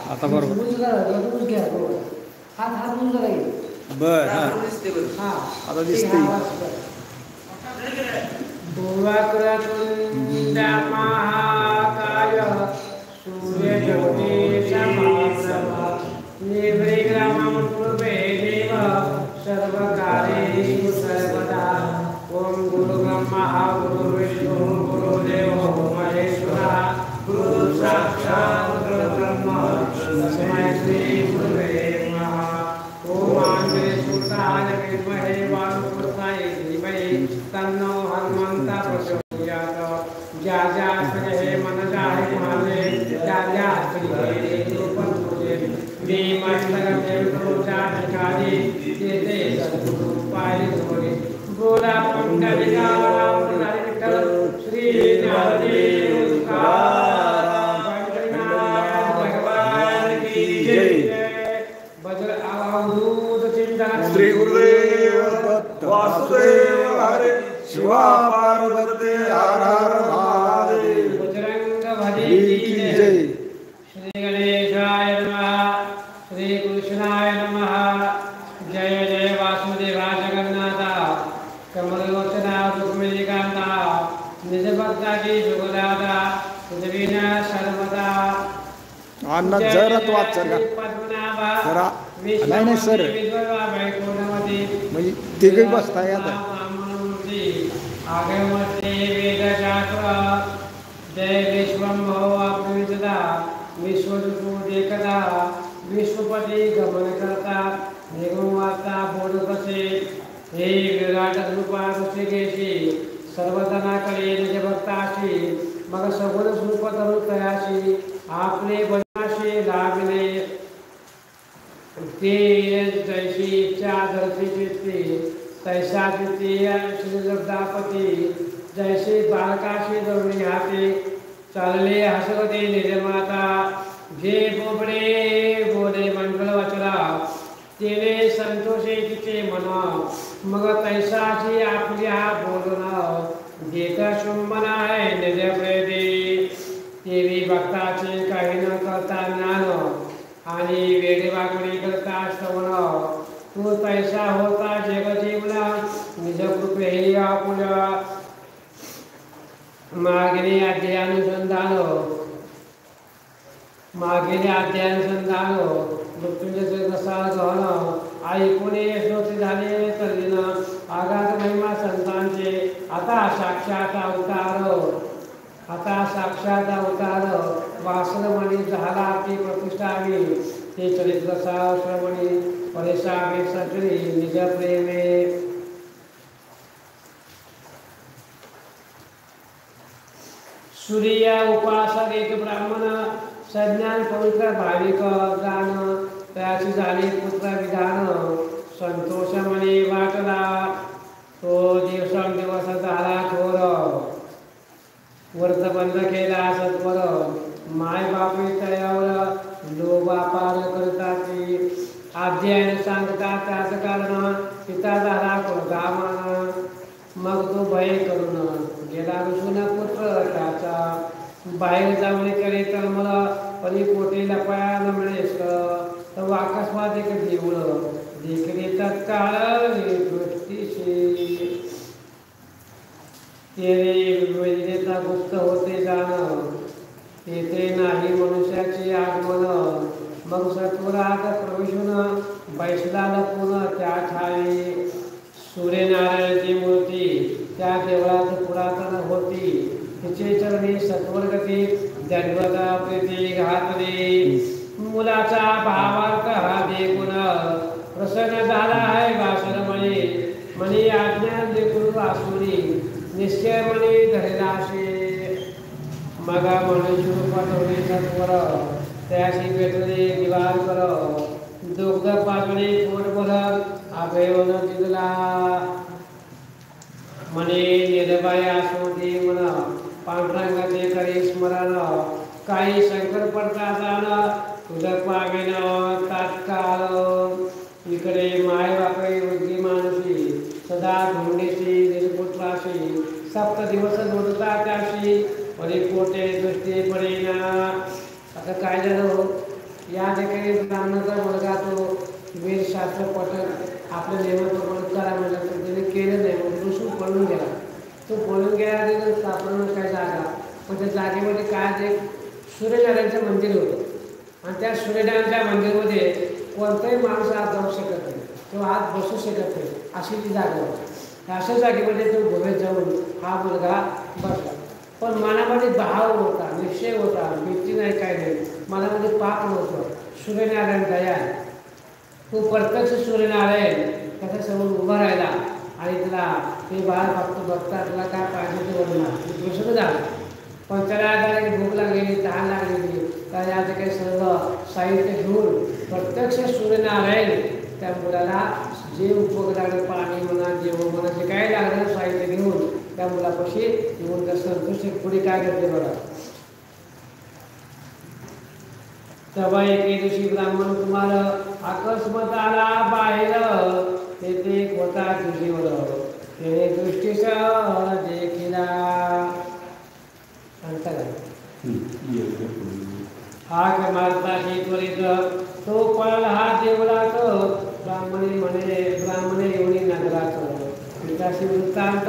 आता बरोबर बर हा आता दिसते महाकाय सूर्यज्योती समाप्रभा निर्विघ्नमूर्ते देव सर्वकार्येषु सर्वदा ओम गुरु ब्रह्मा गुरु विष्णु गुरुदेवो महेश्वरः गुरु साक्षात् परब्रह्म तस्मै श्री गुरुवे नमः ओम आंजनेय सुताय विद्महे वायुपुत्राय धीमहि तन्नो हनुमन्तः प्रचोदयात् ज्या ज्या स्त्रिये मन जाहे माने ज्या ज्या स्त्रिये रूपं तुझे मी मस्तकं देवतोच्या ठिकाणी येते सद्गुरुपाय जोडे बोला पुंडलिका रामदारी विठ्ठल श्री ज्ञानदेव तुकाराम पंढरीनाथ भगवान की जय भजन अवधूत चिंतन श्री गुरुदेव दत्त वासुदेव हरे शिवा पार्वती हर हर महादेव बजरंग बली की जय श्री गणेशाय नमः श्री कृष्णाय नमः जय जय वासुदेवा जगन्नाथा कमललोचना रुक्मिणीकांता निज भक्ता की जुगदाता पृथ्वीना सर्वदा अन्न जरा तो वाच जरा नाही सर म्हणजे तिघही बसताय आता आगमते वेदशास्त्र जय विश्वंभो अप्रियदा विश्वरूपो देखदा विश्वपती गमन करता निर्गुणवार्ता बोधकसे हे विराट रूपा ऋषिकेशी सर्वधनाकडे निज भक्ताशी मग सगुण रूप धरून तयाशी आपले बनाशी लाभले ते जैशी इच्छा धरती चित्ती तैसा द्वितीय श्री जगदापती जैसे बालकाशी दौडी हाते चालले हसवते निर्माता जे बोबडे बोले मंगल वचला तेने संतोषे तिचे मन मग तैसाची आपल्या बोलण देत शुंभना आहे निज प्रेते देवी भक्ताचे काही न करता ज्ञान आणि वेडेवाकडी करता श्रवण तू तैसा होता जग जीवना निज कृपे आपुल्या मागणे अध्यानुसंधान मृत्यूंजय प्रसाद गहन ऐकूने श्रोते झाले तल्लीन आघात महिमा संतांचे आता साक्षात अवतार वासनमणी झाला ती प्रतिष्ठावी ते चरित्र श्रवणी परेशावे सगळी निज प्रेमे सूर्य उपासक एक ब्राह्मण सज्ञान पवित्र भाविक गान त्याची झाली पुत्र विधान संतोष म्हणे वाटला तो दिवसेंदिवस झाला थोर व्रत बंद केला सत्वर माय बापी तयावर लोभा पार करताची अध्ययन सांगता त्याच कारण पिता झाला कोगामान मग तो भय करून गेला रुसून पुत्र त्याचा बाहेर जाऊन करे तर मला परी पोटे लपाया न मिळेस तर अकस्मात एक देऊळ देखणे तत्काळ दृष्टीशी तेरे गुप्त होते जाण तेथे नाही मनुष्याचे आगमन मग सत्वरात प्रवेशून बैसला लपून त्या ठाई सूर्यनारायणाची मूर्ती त्या देवळात पुरातन होती तिचे चरणी सत्वरगती दंडवता प्रीती घातली मुलाचा भावार्थ हा देखून प्रसन्न झाला आहे वासनमणी मणी आज्ञा देखून वासुनी निश्चय मणी धरिलाशे मगा मनुष्य पाठवले सत्वर त्याशी भेटले निवार कर दुग्ध पाजणे पोट भर अभयवन दिला मने निर्भया सोदी मन पांढरंगाचे करी स्मरण काही शंकर पडता जाण तुझं पावेन तात्काळ इकडे माय बापे वृद्धी मानसी सदा धोंडीशी निर्पुत्राशी सप्त दिवस जोडता त्याशी परिपोटे दृष्टी पडेना आता काय झालं या ठिकाणी ब्राह्मणाचा मुलगा तो वेदशास्त्र पठण आपल्या नियमाप्रमाणे करा म्हटलं तर त्याने केलं नाही, मग रुसून पळून गेला. तो पळून गेला तिथं सापडणं काय जागा, पण त्या जागेमध्ये काय ते सूर्यनारायणचं मंदिर होतं आणि त्या सूर्यनारायणच्या मंदिरमध्ये कोणताही माणूस आत जाऊ शकत नाही किंवा आत बसू शकत नाही, अशी ती जागा होती. अशा जागेमध्ये तो गुहेत जाऊन हा मुलगा बसला. पण मनामध्ये भाव होता, निश्चय होता, भीती नाही, काय नाही, मनामध्ये पाप नव्हतं. सूर्यनारायण दया, तो प्रत्यक्ष सूर्यनारायण त्याच्यासमोर उभा राहिला आणि त्याला ते बाळ फक्त बघता तुला काय पाहिजे ते बोलला, प्रसन्न झाला. पण त्याला आता भूक लागलेली, तहान लागलेली, तर या काही सर्व साहित्य घेऊन प्रत्यक्ष सूर्यनारायण त्या मुलाला जे उपकरण पाणी म्हणा, जेवण म्हणा, जे काय लागलं साहित्य घेऊन त्या मुलापाशी येऊन त्या संतोषी पुढे काय करते बघा. तेव्हा एके दिवशी ब्राह्मण तुम्हाला अकस्मात आला बाहेर, तेथे होता तुझीवर ते दृष्टीस देखिला. हाक मारताशी त्वरित तो पळाला हा देवळात, ब्राह्मणे येऊन नगरात पिताशी वृत्तांत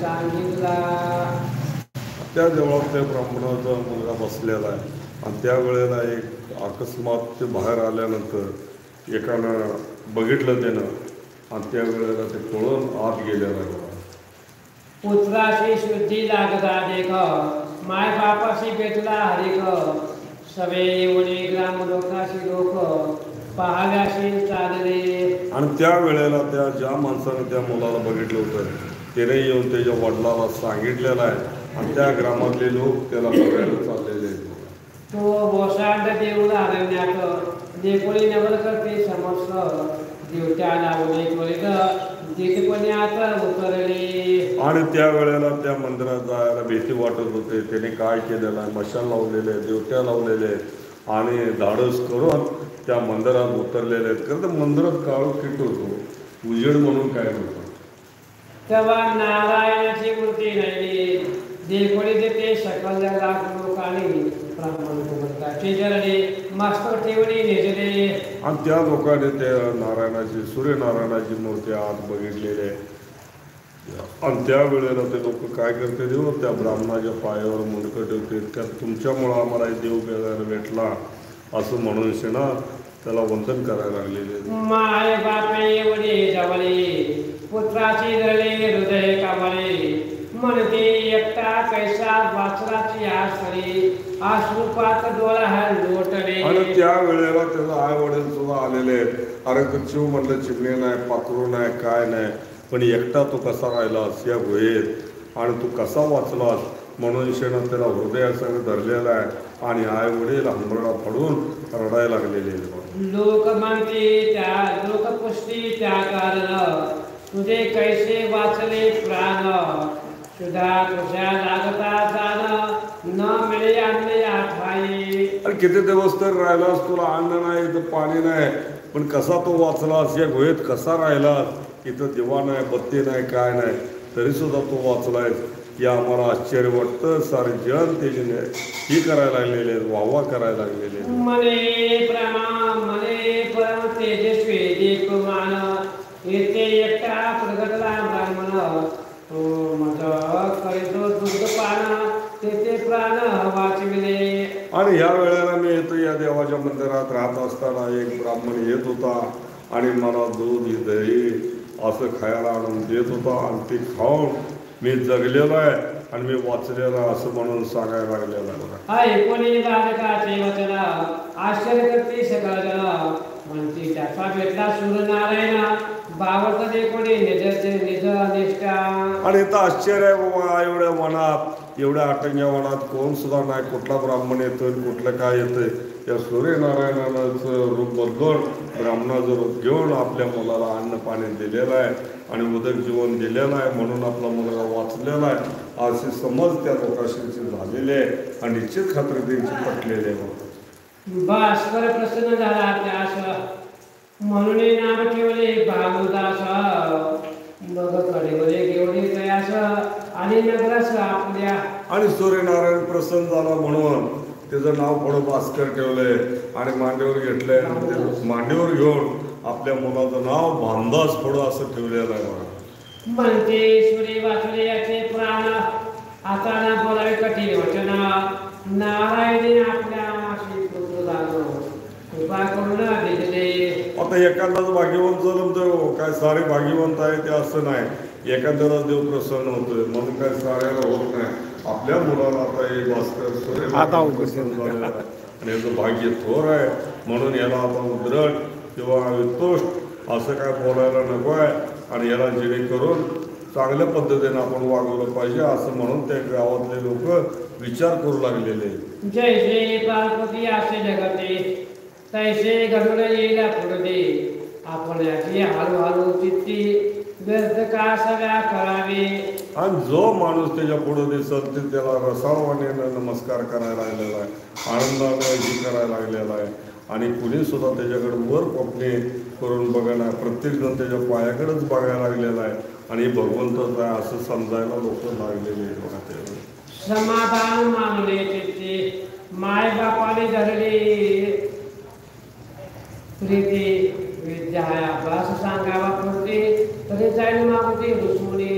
सांगितला. त्या देवळात त्या ब्राह्मणाचा मुलगा बसलेला आहे आणि त्यावेळेला एक अकस्मात ते बाहेर आल्यानंतर एकानं बघितलं त्यानं आणि त्यावेळेला ते पळून आत गेलेला आहे. पुत्राशी शुद्धी लागता देख, माय बापाशी भेटला हरिक, सवे येऊन ग्राम लोकाशी लोक पाहाव्याशी चालले. आणि त्या वेळेला त्या ज्या माणसानं त्या मुलाला बघितलं होतं त्याने येऊन त्याच्या वडिलाला सांगितलेलं आहे आणि त्या ग्रामातले लोक त्याला बघायला चाललेले आहेत. तो वसांड देऊळ अरण्यात देकोळी नवल करते समस्त देवत्या लावले त्वरित देशपणे आता उतरले. आणि त्या वेळेला त्या मंदिरात जायला भीती वाटत होते. त्याने काय केलेलं आहे, मशाल लावलेले आहेत, देवट्या लावलेले आहेत आणि धाडस करून त्या मंदिरात उतरलेले आहेत. खरं तर मंदिरात काळू किट होतो, उजेड म्हणून काय नव्हतं. तेव्हा नारायणाची मूर्ती नाही, देवकोळी देते सकल लाख लोकांनी मास्तर ठेवणी नेजले. आणि त्या लोकांनी त्या नारायणाची सूर्यनारायणाची मूर्ती आत बघितलेली आहे. आणि त्या वेळेला ते लोक काय करते देऊ त्या ब्राह्मणाच्या पायावर मुंडकं ठेवते, त्या तुमच्यामुळं आम्हाला देव बघायला भेटला असं म्हणून शेना त्याला वंदन करायला लागलेले. माय बापे एवढे जवळे पुत्राची धरले हृदय कावळे, म्हणते एकटा कैसा वाचराची आसरी आश्रुपात डोळा हा लोटले. आणि त्या वेळेला त्याचा आई वडील सुद्धा आलेले आहेत. अरे तो चिव म्हणलं चिमणे नाही, पाखरू नाही, काय नाही, पण एकटा तो कसा राहिलास या गुहेत आणि तू कसा वाचलास म्हणून शेणं त्याला हृदयासंग धरलेला आहे आणि आई वडील हंबरडा पडून रडायला लागलेले. लोक म्हणते त्या लोकपुष्टी त्या कारण तुझे कैसे वाचले प्राण, सुधा तुझ्या लागता जाण न मिळे अन्न आठाई. आणि किती दिवस तर राहिलास, तुला अन्न नाही, इथं पाणी नाही, पण कसा तो वाचलास या गुहेत, कसा राहिलास, इथं दिवा नाही, बत्ती नाही, काय नाही, तरी सुद्धा तो वाचलायस. या आम्हाला आश्चर्य वाटतं. सारे जन त्याचे ही करायला लागलेले, वाहवा करायला लागलेले. मने प्रमा मने परम तेजस्वी देवमान येथे एकटा प्रगटला ब्राह्मण, करीतो दुग्ध पान तेथे प्राण वाचविले. आणि ह्या वेळेला मी येतो या देवाच्या मंदिरात राहत असताना एक ब्राह्मण येत होता आणि मला दूध दही असं खायला आणून देत होता आणि ते खाऊन मी जगलेलो आहे आणि मी वाचलेलं असं म्हणून सांगायला लागलेलं आहे. हा एकोणी बालकाचे वचन आश्चर्य करते सकळ जन, म्हणते त्याचा भेटला सूर्यनारायण बावत एकोणी निज निष्ठा. आणि इथं आश्चर्य आहे बाबा, एवढ्या वनात, एवढ्या आटंग्या वनात कोण सुद्धा नाही, कुठला ब्राह्मण येतोय, कुठलं काय येतंय. त्या सूर्यनारायणाचं रूप बदलून ब्राह्मणाचं रूप घेऊन आपल्या मुलाला अन्न पाणी दिलेलं आहे आणि उदक जीवन दिलेलं आहे म्हणून आपला मुलगा वाचलेला आहे असे समज त्या लोकांशी झालेले आहे आणि निश्चित खात्री त्यांची पटलेले आहे. भास्कर प्रसन्न झाला त्यास म्हणून नाव ठेवले भागवदास, मग कडेवले घेवले प्रयास आणि नगरास आपल्या. आणि सूर्यनारायण प्रसन्न झाला म्हणून त्याचं नाव पुढं भास्कर ठेवलंय आणि मांडीवर घेतलंय आणि ते मांडीवर घेऊन आपल्या मुलाचं नाव भानदास पुढं असं ठेवलेलं आहे बघा. म्हणते सुरे वाचले याचे प्राण आता ना बोलावे कठीण वचन नारायणी आपल्या श्रीकृष्ण झालो कृपा करून दिले. आता एखादाच भाग्यवंत जन्मतो काय सारे भाग्यवंत आहे ते असं नाही. एखाद्याला देव प्रसन्न होतोय म्हणून काय साऱ्याला होत नाही. आपल्या मुलाला आता हे भास्कर सुरे आता प्रसन्न झालेलं आहे आणि याचं भाग्य थोर आहे म्हणून याला आता उद्धरण किंवा वितोष्ट असं काय बोलायला नको आहे आणि याला जेणेकरून चांगल्या पद्धतीने आपण वागवलं पाहिजे असं म्हणून त्या गावातले लोक विचार करू लागलेले. जैसे पार्वती असे जगते तैसे घडून येईल पुढे आपण याची हळूहळू चित्ती व्यर्थ का सगळ्या करावे. आणि जो माणूस त्याच्या पुढे दिसत ते त्याला रसाळवाणीनं नमस्कार करायला लागलेला आहे, आनंदाने हे करायला लागलेला आहे आणि कुणी सुद्धा त्याच्याकडे वर कोपणे करून बघणार. प्रत्येकजण त्याच्या पायाकडेच बघायला लागलेला आहे आणि भगवंतच आहे असं समजायला लोक लागलेले आहेत. समाधान मानले चित्ते माय बापाने धरले प्रीती विद्या असं सांगावा पुरते तरी जाईल मागते रुसमुने.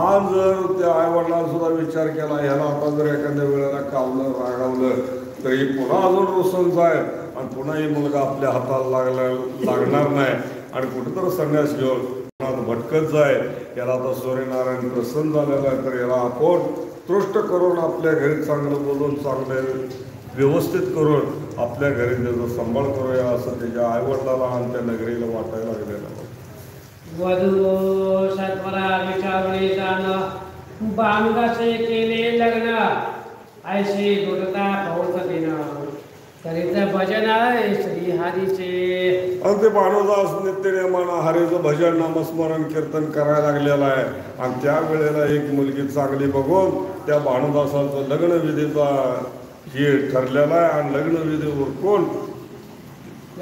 आज जर त्या आईवडिलांना सुद्धा विचार केला ह्याला आता जर एखाद्या वेळेला कावलं रागावलं तरी पुन्हा अजून रुसून जाईल आणि पुन्हा ही मुलगा आपल्या हाताला लागणार नाही आणि कुठेतरी संन्यास घेऊन भटकत जाईल. याला आता सूर्यनारायण प्रसन्न झालेला आहे तर याला आपण तृष्ट करून आपल्या घरी चांगलं बोलून चांगले व्यवस्थित करून आपल्या घरी त्याचा सांभाळ करूया असं त्याच्या आईवडिलाला आणि त्या नगरीला वाटायला लागलेलं. वधू सत्वरा विचारले जाणं बांगाचे केले लग्न ऐशी दुर्गा पौर्णिमा तरीचं भजन आहे श्री हरीचे. आणि ते भानुदास नित्यनेमानं हरीचं भजन नामस्मरण कीर्तन करायला लागलेलं आहे आणि त्यावेळेला एक मुलगी चांगली बघून त्या भानुदासाचं लग्नविधीचा हे ठरलेला आहे आणि लग्नविधी उरकून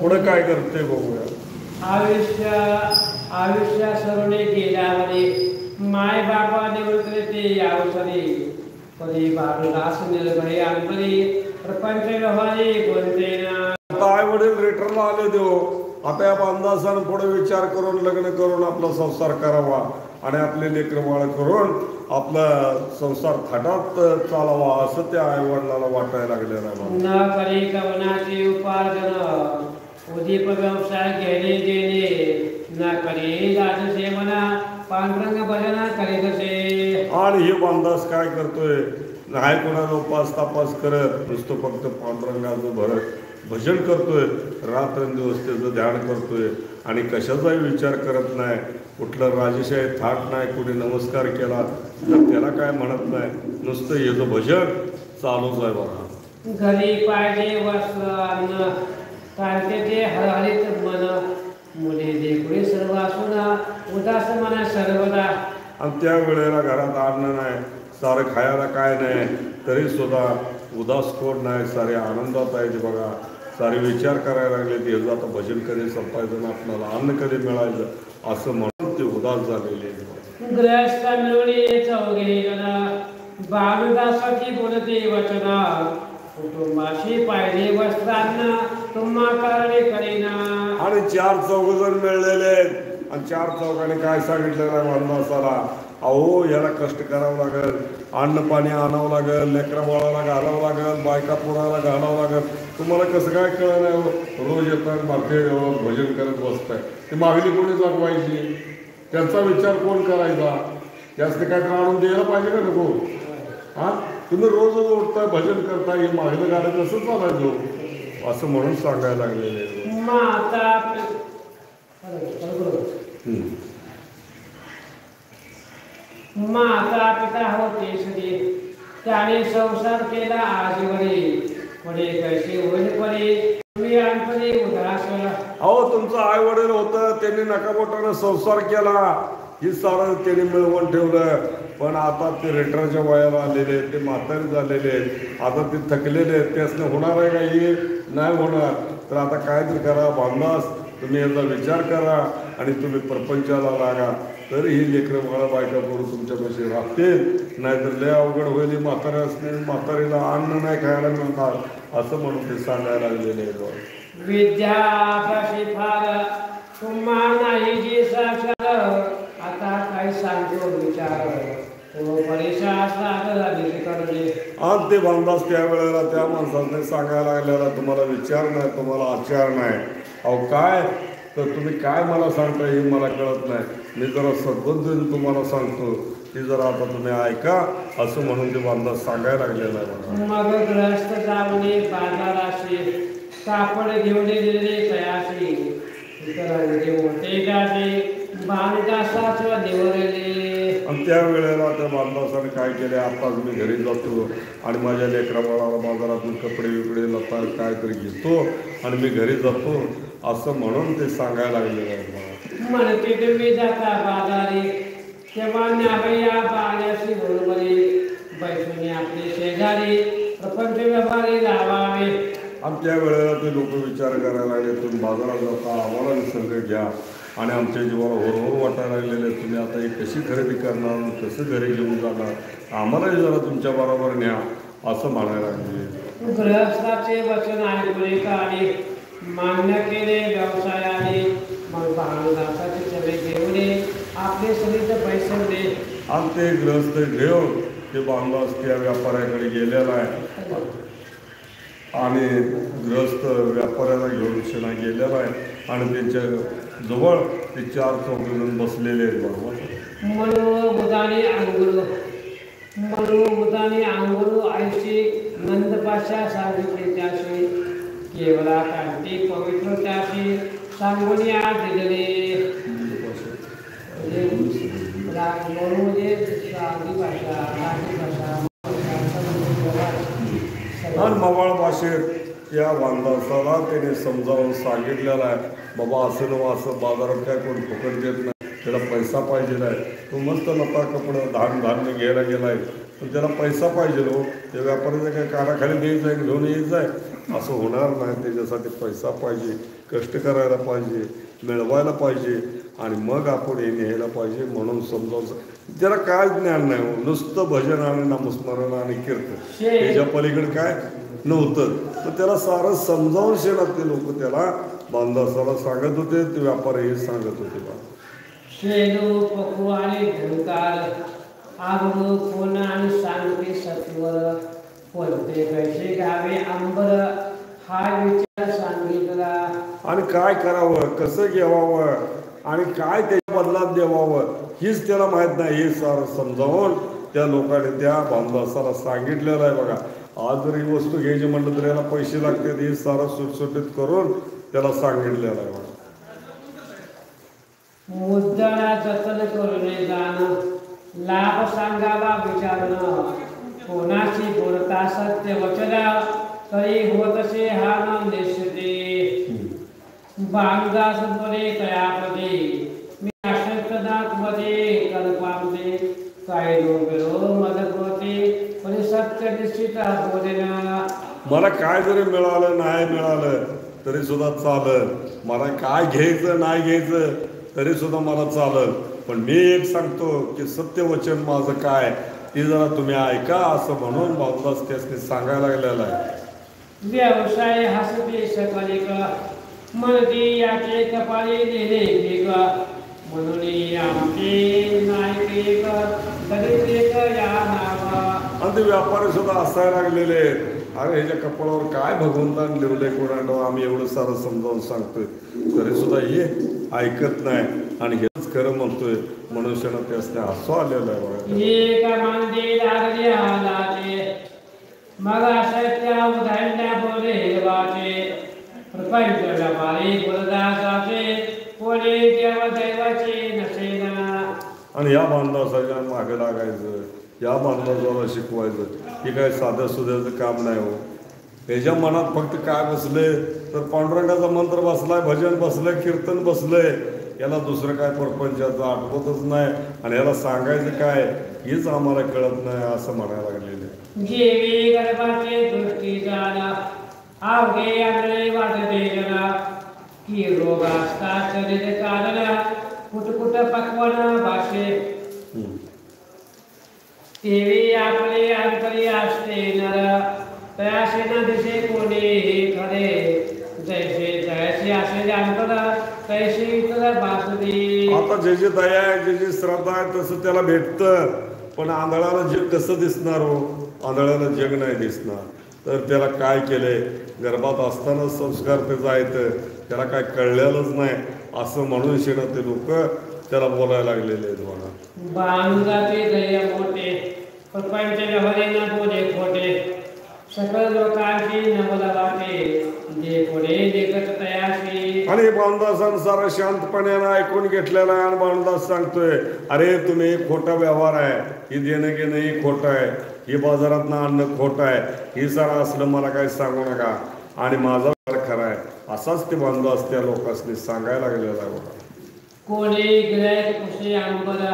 पुढे काय करते बघूया. आयुष्या सरुणे गेल्यावरे माय बापा निवृत्त ते यावसरी कधी भानुदास निर्भय अंतरी प्रपंच व्यवहारी कोणते ना. आई वडील रिटर्नला आले देव आता या बांधासानं पुढे विचार करून लग्न करून आपला संसार करावा आणि आपले लेकरं बाळ करून आपला संसार थाटात चालावा असं त्या आई वडिलाला वाटायला लागलेलं आहे. न करे कवनाचे उपार्जन उदीप व्यवसाय घेणे देणे न करे राजसेवना पांडुरंग भजना करे कसे. आणि हे बांधास काय करतोय नाही कोणाला उपास तापास करत नुसतं फक्त पांडुरंगाचं भजन करतोय रात्रंदिवस त्याचं ध्यान करतोय आणि कशाचाही विचार करत नाही. कुठलं राजेशाही थाट नाही. कुणी नमस्कार केला तर त्याला काय म्हणत नाही. नुसतं याचं भजन चालूच आहे बघा. घरी पाहिजे वस्त्र अन्न काढते ते हळहळीत मन मुले देखुळे सर्व असून उदास मना सर्वदा. आणि त्या वेळेला घरात अन्न नाही सारं खायला काय नाही तरी सुद्धा उदास कोण नाही. सारे आनंदात आहे ते बघा. सारे विचार करायला लागले की ह्याचं आता भजन कधी संपायचं आपल्याला अन्न कधी मिळायचं असं म्हणून ते उदास झालेले. ग्रस्त मिळवणे चौघे जण बालुदासाची बोलते वचन कुटुंबाशी पाहिजे वस्त्रांना तुम्हा कारणे करेना. आणि 4 चौघजण मिळलेले आहेत आणि 4 चौघांनी काय सांगितलेलं आहे बांधासाला अहो याला कष्ट करावं लागेल, अन्न पाणी आणावं लागेल, लेकरा बाळाला घालावं लागेल, बायका पोराला घालावं लागेल. तुम्हाला कसं काय कळलं नाही हो रोज येतात मागे भजन करत बसताय ते मागणी कोणी जगवायची त्यांचा विचार कोण करायचा. जास्त काय तर आणून द्यायला पाहिजे का नको. हां तुम्ही रोज उठताय भजन करताय हे मागलं गाडं कसं चालायचं असं म्हणून सांगायला लागलेले. माता पिता होते सगळे त्याने संसार केला आजवरी पुढे कैसे होईल पडे तुम्ही आणपणे उदास. अहो तुमचं आई वडील होतं त्यांनी नकाबोटानं संसार केला ही सारं त्याने मिळवून ठेवलं. पण आता ते रिटायरच्या वयाला आलेले आहेत, ते म्हातारे झालेले आहेत, आता ते थकलेले आहेत, त्यासने होणार आहे का? हे नाही होणार. तर आता काहीतरी करा बांधास, तुम्ही याचा विचार करा आणि तुम्ही प्रपंचाला लागा. तर ही लेकरं बाळा बायका करून तुमच्यापाशी राहतील. नाहीतर लय अवघड होईल. म्हातारे असणे, म्हातारीला अन्न नाही खायला मिळणार असं म्हणून ते सांगायला लागलेले आहे. विद्याभ्यासी फार तुम्हा नाही जी साक्षर, आता काही सांगतो विचार आज ते बांधास त्यावेळेला त्या माणसाने सांगायला लागलेला तुम्हाला विचार नाही, तुम्हाला आचार नाही. अहो काय तर तुम्ही काय मला सांगता हे मला कळत नाही. मी जरा सद्बुद्धीने तुम्हाला सांगतो की जरा आता तुम्ही ऐका असं म्हणून ते बांधास सांगायला लागलेलं आहे. मग ग्रस्त जाऊने बाजाराशी कापड घेऊन दिले तयाशी मोठे गाजे बांधासाच निवडले. आणि त्या वेळेला त्या बांधासाने काय केले, आताच मी घरी जातो आणि माझ्या लेकरा बाळाला बाजारातून कपडे बिपडे लता काहीतरी घेतो आणि मी घरी जातो असं म्हणून ते सांगायला लागलेलं आहे. म्हणते तुम्ही जाता बाजारी तेव्हा न्यावे या बाण्याशी बरोबरी बैसून आपले शेजारी प्रपंच व्यवहारी लावावे. आणि त्या वेळेला ते लोक विचार करायला लागले, तुम्ही बाजारात जाता आम्हाला निसर्ग घ्या आणि आमच्या जीवाला होरहोर वाटायला लागलेले, तुम्ही आता ही कशी खरेदी करणार, कसं घरी घेऊन जाणार, आम्हालाही जरा तुमच्या बरोबर न्या असं म्हणायला लागले. गृहस्थाचे वचन ऐकले आणि मान्य केले व्यवसायाने. मग बांधासाचे सगळे घेऊन आपले सगळे पैसे आणि ते गृहस्थ घेऊन ते बांधास त्या व्यापाऱ्याकडे गेलेला आहे आणि गृहस्थ व्यापाऱ्याला घेऊन शेणा गेलेला आहे आणि त्यांच्या जवळ ते 4 चौघजण बसलेले आहेत. बरोबर मनोमुदाने अंगुरू आईची नंदपाशा सांगितले त्याशी केवळा कांती पवित्र त्याशी सांगून दिले. आणि मवाळ भाषेत या बांधासाला त्याने समजावून सांगितलेलं आहे, बाबा असं नवं असं बाजारात काय कोण फुकट देत नाही, त्याला पैसा पाहिजे आहे. तो मस्त लता कपडं धान्य घ्यायला गेला आहे, पण त्याला पैसा पाहिजे हो. त्या व्यापाऱ्याच्या काय कानाखाली द्यायचं आहे, घेऊन यायचं आहे असं होणार नाही. त्याच्यासाठी पैसा पाहिजे, कष्ट करायला पाहिजे, मिळवायला पाहिजे आणि मग आपण हे न्यायला पाहिजे म्हणून समजावचं. त्याला काय ज्ञान नाही हो, नुसतं भजन आणि नामस्मरण आणि कीर्तन, त्याच्या पलीकडे काय नव्हतं. तर त्याला सारं समजावून शेणात ते लोक त्याला बांधासाला सांगत होते, ते व्यापारी हे सांगत होते. शेणू पकू आणि भूताल आगरू कोण आणि सांगते सत्वर कोणते कैसे घ्यावे आंबर हा विचार सांगितला. आणि काय करावं, कसं घ्यावावं आणि काय त्याच्या बदलात द्यावावं हीच त्याला माहीत नाही. हे सारं समजावून त्या लोकांनी त्या बांधासाला सांगितलेलं आहे. बघा आज जर ही वस्तू घ्यायची म्हटलं तर याला पैसे लागतात, हे सारं सुटसुटीत करून त्याला सांगितलेलं आहे. मुद्दाला जतन करून जाणं लाभ सांगावा विचारणं कोणाशी बोलता सत्य वचना तरी होतसे हा न निश्चिते. बांधास बोले कयापदे मी अशक्तदात्मदे कल्पामदे काय डोंगरो मदकोते पण सत्य निश्चित बोलेना. मला काय जरी मिळालं नाही मिळालं तरी सुद्धा चालेल, मला काय घ्यायचं नाही घ्यायचं तरी सुद्धा मला चालेल, पण मी एक सांगतो की सत्यवचन माझं काय ते जरा तुम्ही ऐका असं म्हणून बांधास त्यासने सांगायला लागलेलं आहे. व्यवसाय हसते सकले का म्हणते याचे कपाळी नेले भेग म्हणून आमचे नायके दरिद्रेक या नावा. आणि ते व्यापारी सुद्धा असायला लागलेले आहेत, अरे ह्याच्या कपाळावर काय भगवंताने लिवले कोणाला, आम्ही एवढं सारं समजावून सांगतोय तरी सुद्धा हे ऐकत नाही आणि हेच खरं म्हणतोय. मनुष्यानं त्यासने हसू आलेलं आहे. मग अशा उदाहरण्या बोले वाचे प्रपंच व्यापारी बोलदासाचे कोणी देव दैवाचे नसेना. आणि या बांधासाच्या मागे लागायचं, या बांधासाला शिकवायचं, हे काय साध्या सुध्याचं काम नाही हो. त्याच्या मनात फक्त काय बसले तर पांडुरंगाचा मंत्र बसलाय, भजन बसलंय, कीर्तन बसलंय, याला दुसरं काय परपंचाचं आठवतच नाही आणि याला सांगायचं काय हेच आम्हाला कळत नाही असं म्हणायला लागलेलं आहे. जेवी गर्भाचे दृष्टी जाणा आवगे आंधळे वाटते जना की रोग असतात शरीर कारण कुठ कुठ पक्वना भाषे तेवी आपले अंतरी असते नर तयासे न दिसे कोणी खरे जैसे जैसे असे जाणतो तैसे इतर बासुदी. आता जे जे दया आहे जे जे श्रद्धा आहे तसं त्याला भेटतं पण आंधळाला जग कसं दिसणार हो? आंधळाला जग नाही दिसणार. तर त्याला काय केलंय गर्भात असताना संस्कार त्याचा आहेत त्याला काय कळलेलंच नाही असं म्हणून शेणं ते लोक त्याला बोलायला लागलेले आहेत. म्हणा बांधाचे दया मोठे प्रपंच व्यवहारेना बोले खोटे सकल लोकांची नवल वाटे जे पुढे देखत तयाशी. आणि बांधदास सारा शांतपणे ऐकून घेतलेला आहे आणि बांधदास सांगतोय अरे तुम्ही खोटा व्यवहार आहे ही देणं घेणं ही खोटं आहे ही बाजारात आणणं खोटं आहे ही सारा असलं मला काही सांगू नका आणि माझा व्यवहार खरा आहे असाच ते बांधदास त्या लोकांनी सांगायला लागलेला आहे. कोणी गिरायक कुशे अंबर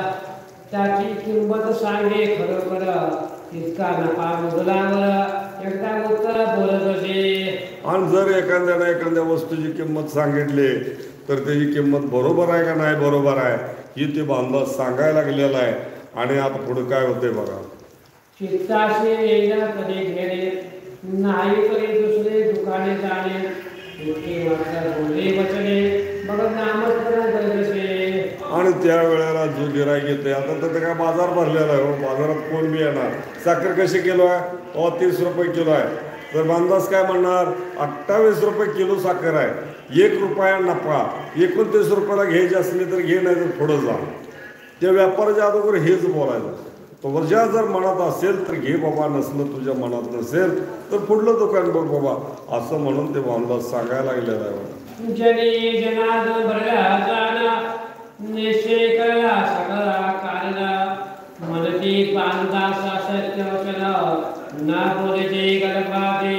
त्याची किंमत सांगे खरोखर इतका नफा मुदलावर एकदा उत्तर बोलत असे. आणि जर एखाद्याने एखाद्या वस्तूची किंमत सांगितली तर त्याची किंमत बरोबर आहे का नाही बरोबर आहे ही ते बांधदास सांगायला लागलेला आहे. आणि आता पुढे काय होते बघा चित्ताशी येईना कधी घेणे नाही तरी दुसरे दुकाने जाणे दुःखी वाचा बोले वचने मग नामस्मरण करतसे. आणि त्या वेळेला जो गिराईक येते आता तर काय बाजार भरलेला आहे हो बाजारात कोण बी येणार. साखर कशी किलो आहे 30 रुपये किलो आहे तर बांधदास काय म्हणणार 28 रुपये किलो साखर आहे 1 रुपया नफा 29 रुपयाला घ्यायची असली तर घे नाही तर पुढं जा. त्या व्यापाराच्या अगोदर हेच बोलायचं तुझ्या जर मनात असेल तर घे बाबा नसलं तुझ्या मनात नसेल तर पुढलं दुकान बघ बाबा असं म्हणून ते बांधदास सांगायला लागलेलं आहे. जनी जनार्दन भरला जाना निश्चय करा सगळा कारण मनती बांधदास सत्य वचन ना बोलते गलपाते.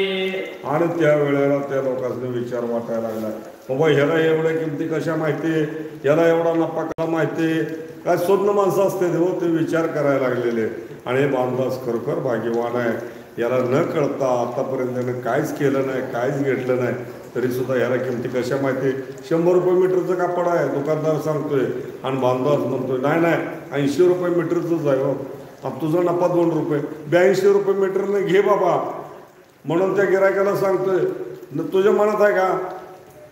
आणि त्या वेळेला त्या लोकांनी विचार वाटायला लागला बाबा ह्याला एवढ्या किमती कशा माहिती ह्याला एवढा नफा कसा माहिती काय स्वप्न माणसं असते हो ते विचार करायला लागलेले. आणि हे बांधदास खरोखर भाग्यवान आहे याला न कळता आतापर्यंत त्यानं काहीच केलं नाही काहीच घेतलं नाही तरीसुद्धा ह्याला किमती कशा माहिती 100 रुपये मीटरचं कापड आहे दुकानदार सांगतोय आणि बांधदास म्हणतोय नाही नाही 80 रुपये मीटरचंच आहे हो अब तुझा नफा 2 रुपये 82 रुपये मीटरने घे बाबा म्हणून त्या गिरायकाला सांगतोय तुझ्या मनात आहे का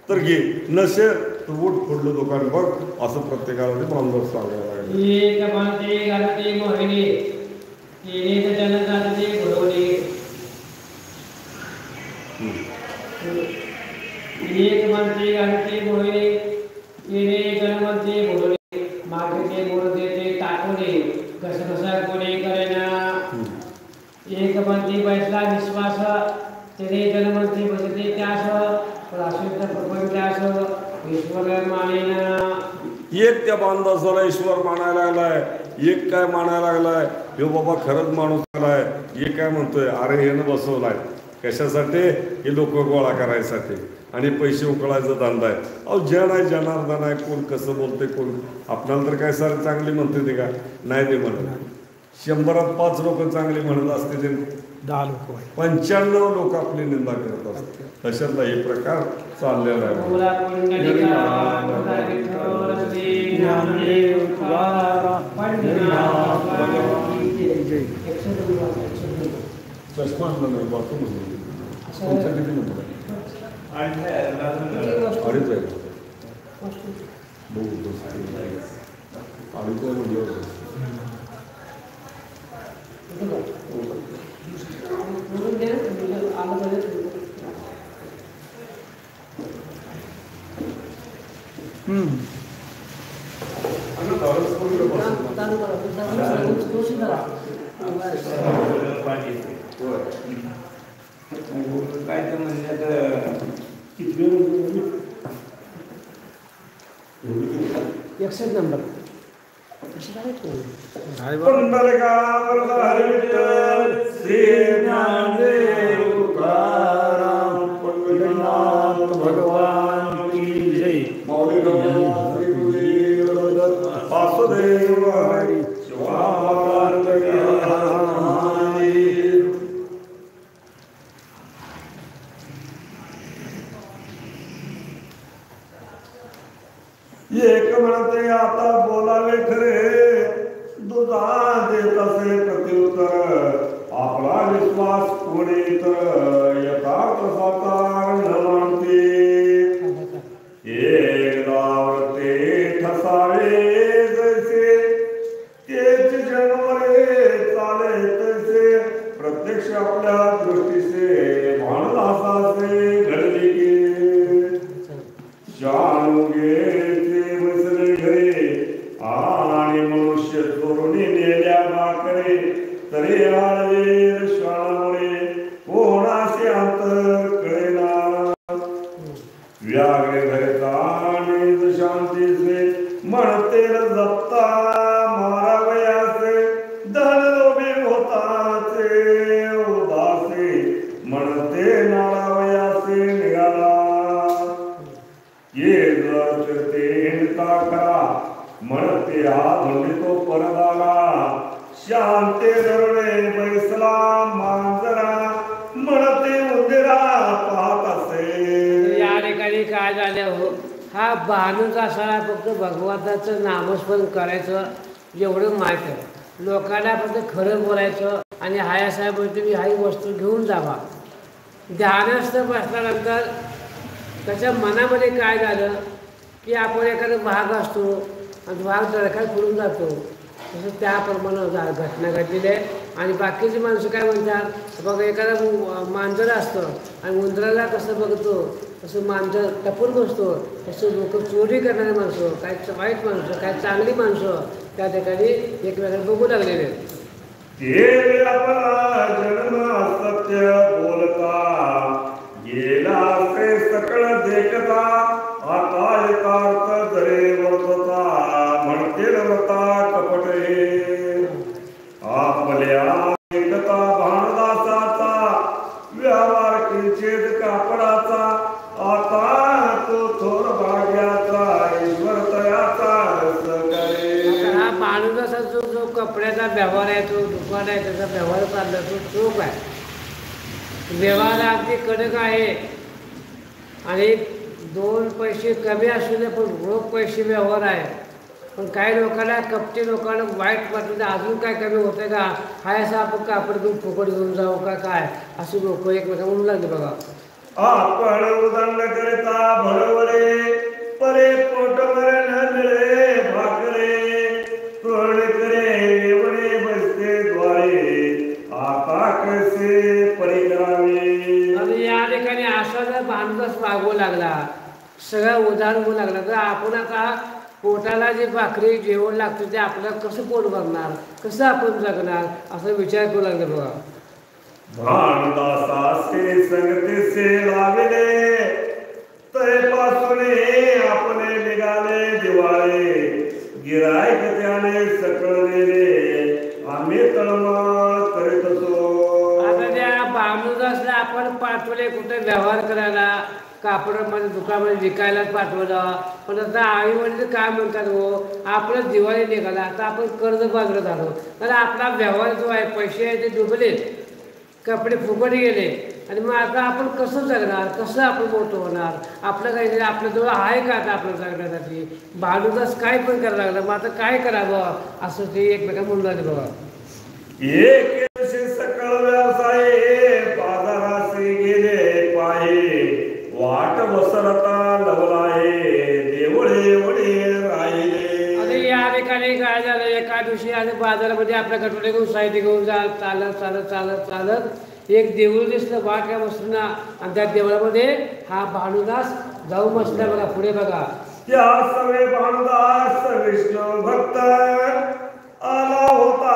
तर घे नसेल तर उठ पुढलं दुकान बघ असं प्रत्येकाला ते बांधदास सांगायला लागले. एक म्हणते घालते मोहिनी एक जन जाते घोडवली एक म्हणते घालते मोहिनी एक जन म्हणते घोडवली मागचे मोड देते टाकूने कसं कसा कोणी करेना. एक म्हणते बैसला विश्वास तेरे जन म्हणते बसते त्यास प्राशुद्ध प्रपंचास ईश्वर मानेना. एक त्या बांधदासाला ईश्वर मानायला लागलाय एक काय मानायला लागलाय ह्यो बाबा खरंच माणूस आलाय एक काय म्हणतोय अरे हेनं बसवलाय कशासाठी हे लोक गोळा करायसाठी आणि पैसे उकळायचा धंदा आहे. अहो जन आहे जनार्दन आहे कोण कसं बोलते कोण आपणाला तर काय सारे चांगली म्हणते ते का नाही ते म्हणत 100त 5 लोक चांगली म्हणत असते ते 10 लोक 95 लोक आपली निंदा करत असते. तशातला हे प्रकार चाललेला आहे. चष्मा नाही बाथरूम किती नंबर अडीच आहे अडीच काय तर म्हणण्यात एकसठ नंबर भगवान की जय. एक म्हणते आता बोलावे खरे दुधा देत असे प्रत्युत्तर आपला विश्वास कोणी तर यथार्थ साकार न मानते एकदावरते ठसावे जैसे तेच जन्मरे चाले तैसे प्रत्यक्ष आपल्या दृष्टीसे भानदासाचे घडले की शानुगेचे बसले घरे आणि मनुष्य चोरुनी नेल्या माकडे तरी आळवे श्वानामुळे कोणाचे अंतर कळेना व्याघ्रे घरताने शांतीचे म्हणते जपता मारावयाचे धन लोभी होताचे उदासे म्हणते नाळावयाचे निघाला ये जर फिरते हिंडता करा म्हणते हा धोंडितो परदारा शांते रडवे बैसला मांजरा म्हणते उंदरा पाहत असे या ठिकाणी काय झालं हो हा बाणूच असायला फक्त भगवंताचं नामस्मरण करायचं एवढं माहीत आहे लोकांना फक्त खरं बोलायचं आणि हाया साहेब तुम्ही हाही वस्तू घेऊन जावा ध्यानस्थ बसल्यानंतर त्याच्या मनामध्ये काय झालं की आपण एखादा भाग असतो आणि भाग दडखात पडून जातो तसं त्याप्रमाणे घटना घडलेली आहे आणि बाकीची माणसं काय म्हणतात बघा एखादा मांजर असतं आणि उंदराला कसं बघतो तसं मांजर टपून बसतो तसं लोक चोरी करणारे माणसं काय वाईट माणसं काय चांगली माणसं त्या ठिकाणी एकमेकांना बघू लागलेले आहेत जन्म सत्य बोलता गेला से सकळ देखता आता एकार्थ जरे वर्तता म्हणतील व्रता कपटे आपल्या एकता भानदासाचा व्यवहार किंचित कापडाचा आता तो थोर भाग्याचा ईश्वर तयाचा रस करे हा भानदासा जो कपड्याचा व्यवहार आहे तो दुकान आहे त्याचा व्यवहार चालला तो चोख आहे व्यवहार अगदी कडक आहे आणि दोन पैसे कमी असू दे पण रोख पैसे व्यवहार आहे पण काही लोकांना कपटी लोकांना वाईट वाटतं अजून काय कमी होतं का हाय असं आपण कापड घेऊन फुकट घेऊन जाऊ का काय असे लोक एकमेकांना म्हणू लागले बघा आपण उदंड करता भरवरे परे पोट न मिळे भाकरे तोड करे एवढे बसते द्वारे आता कसे परिक्रामे आणि या ठिकाणी असा जर भानदास मागवू लागला सगळं उदाहरण होऊ लागला तर आपण आता पोटाला जे भाकरी जेवण लागतं ते आपल्याला कसं पोट भरणार कसं आपण जगणार असा विचार करू लागले बघा भानदासासे संगतीसे लाविले तैपासून आपले निघाले दिवाळे गिरायक त्याने सकळलेले आम्ही तळमळ करीत असो आता त्या भानदासला आपण पाठवले कुठे व्यवहार करायला कापडामध्ये दुकानामध्ये विकायलाच पाठवलं पण आता आई वडील काय म्हणतात हो आपलं दिवाळी निघाला आता आपण कर्ज बाजूला झालो तर आपला व्यवहार जो आहे पैसे आहे ते डुबलेत कपडे फुकट गेले आणि मग आता आपण कसं जगणार कसं आपण मोठं होणार आपलं काही आपल्याजवळ आहे का आता आपलं जगण्यासाठी भानदास काय पण करायला लागलं मग आता काय करावं असं ते एकमेकांना म्हणून लागले बघा एक सकळ व्यवसाय बाजारासे गेले पाहे वाट वसरता लवलाये देवळे वडे राहिले अरे या ठिकाणी काय झालं एका दिवशी आणि बाजारामध्ये आपल्या कटोरे घेऊन साहित्य घेऊन जा चालत चालत चालत चालत एक देऊळ दिसलं वाट्या बसणं आणि त्या देवळामध्ये हा भानुदास जाऊन बसला बघा पुढे बघा त्या सवे भानुदास विष्णू भक्त आला होता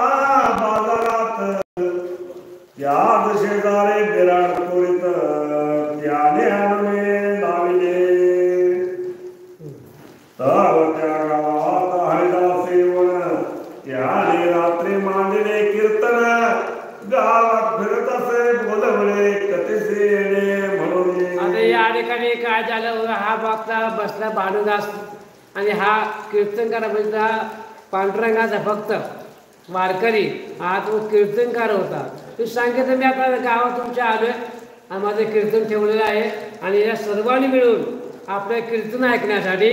बाजारात त्या शेजारी बिराड कोरीत त्याने आणले लाविले तव त्या गावात हरिदासेवन त्याने रात्री मांडले कीर्तन गावात फिरत असे बोलवले कथेसे येणे म्हणून आता या ठिकाणी काय झालं हा बघता बसला भानुदास आणि हा कीर्तनकार म्हणजे हा पांडुरंगाचा भक्त वारकरी हा तो कीर्तनकार होता तो सांगितलं मी आता गावात तुमच्या आलोय आणि माझं कीर्तन ठेवलेलं आहे आणि या सर्वांनी मिळून आपलं कीर्तन ऐकण्यासाठी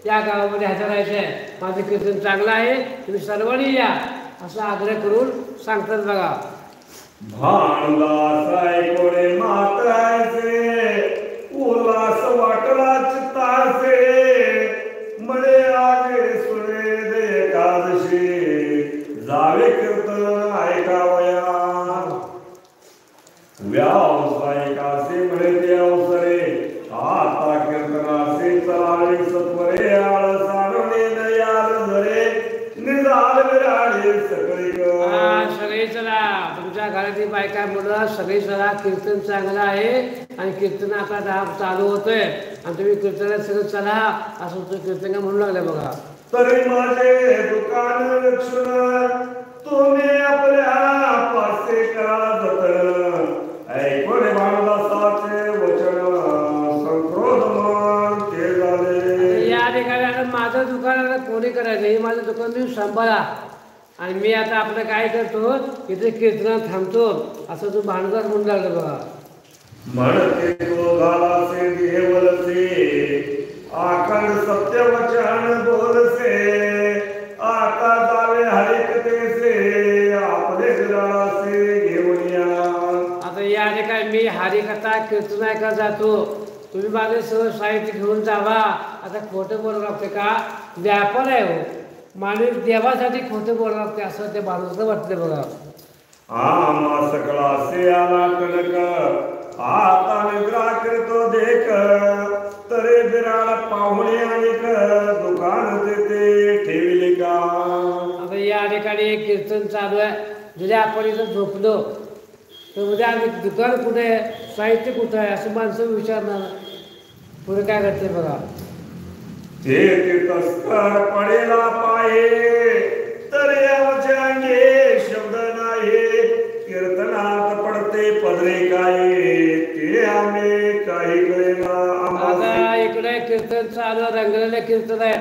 या गावामध्ये हजर आहे. माझं कीर्तन चांगलं आहे, तुम्ही सर्वांनी या असा आग्रह करून सांगतात बघा. भांडासाय कोणे मात्रायचे उल्हास वाटला चित्तासे मळे आगे सुरे दे एकादशी जावे कीर्तन ऐकावया व्यावसायिकासे मळे ते अवसरे आता कीर्तनासे चलावे सत्वरे आळ साडणे नयाल धरे निजाल विराळे सगळे सगळे चला, तुमच्या घरातली बायका मुलं सगळे चला. कीर्तन चांगलं आहे आणि कीर्तन आता चालू होतोय आणि तुम्ही कीर्तनात सगळं चला असं कीर्तन म्हणू लागले बघा. तरी माझे दुकान रक्षण तुम्ही आपल्या पासे करा जतन ऐकून भांडासाचे वचन संक्रोध मन ते झाले. या ठिकाणी आता माझं दुकान कोणी करायचं हे माझं दुकान तुम्ही सांभाळा आणि मी आता आपलं काय करतो इथे कीर्तनात थांबतो असं तू भांडवल म्हणून लागलं बघा. म्हणते तो झालासे देवलसे आखंड सत्य वचन बोलसे आता जावे हरिकथेसे आपले विराळासे घेऊन या. आता या ठिकाणी मी हरिकथा कीर्तन ऐका जातो, तुम्ही माझे सर्व साहित्य घेऊन जावा. आता खोटं बोलावं लागते का? व्यापार आहे हो, माणूस देवासाठी खोटं बोलावं लागते असं ते माणूस वाटतं बघा. आम्हा सकळा से आला कनक आता निद्रा करतो देख तरे बिराळ पाहुणे अनेक दुकान तेथे ठेवले का. आता या ठिकाणी एक कीर्तन चालू आहे, जरी आपण इथं झोपलो तर उद्या आम्ही दुकान कुठे आहे, साहित्य कुठं आहे असं माणसं विचारणार. पुढे काय करते बघा. ते तस्कर पडेला पाये तरी आमचे अंगे शब्द नाही कीर्तनात पडते पदरे काय ते आम्ही काही कळेना. आता इकडे कीर्तन चालू रंगलेलं कीर्तन आहे.